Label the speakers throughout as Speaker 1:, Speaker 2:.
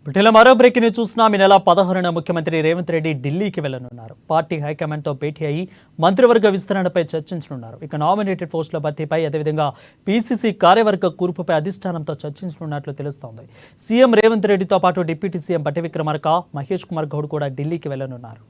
Speaker 1: బ్రిటన్లో మరో బ్రేక్ ని చూసినా ఈ నెల 16న ముఖ్యమంత్రి రేవంత్ రెడ్డి ఢిల్లీకి వెళ్లనున్నారు. పార్టీ హైకమాండ్తో భేటీ అయ్యి మంత్రివర్గ విస్తరణపై చర్చించనున్నారు. ఇక నామినేటెడ్ పోస్టుల భర్తీపై అదేవిధంగా పీసీసీ కార్యవర్గ కూర్పుపై అధిష్టానంతో చర్చించనున్నట్లు తెలుస్తోంది. సీఎం రేవంత్ రెడ్డితో పాటు డిప్యూటీ సీఎం బట్టి విక్రమార్క, మహేష్ కుమార్ గౌడ్ కూడా ఢిల్లీకి వెళ్లనున్నారు.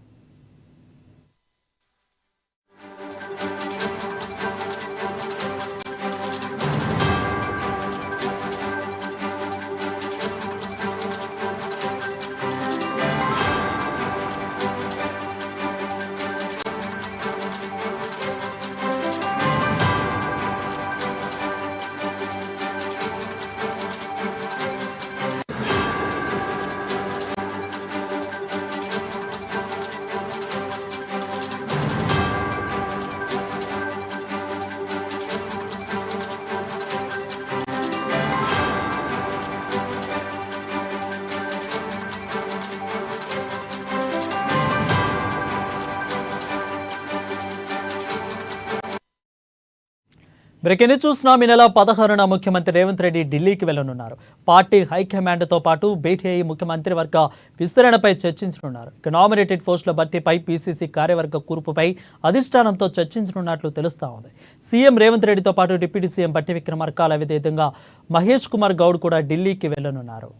Speaker 1: బ్రేకింగ్ చూసిన ఈ నెల 16న ముఖ్యమంత్రి రేవంత్ రెడ్డి ఢిల్లీకి వెళ్లనున్నారు. పార్టీ హైకమాండ్తో పాటు భేటీ అయ్యి ముఖ్యమంత్రి వర్గ విస్తరణపై చర్చించనున్నారు. ఇక నామినేటెడ్ పోస్టుల భర్తీపై పీసీసీ కార్యవర్గ కూర్పుపై అధిష్టానంతో చర్చించనున్నట్లు తెలుస్తా ఉంది. సీఎం రేవంత్ రెడ్డితో పాటు డిప్యూటీ సీఎం బట్టి విక్రమార్క, అదేవిధంగా మహేష్ కుమార్ గౌడ్ కూడా ఢిల్లీకి వెళ్లనున్నారు.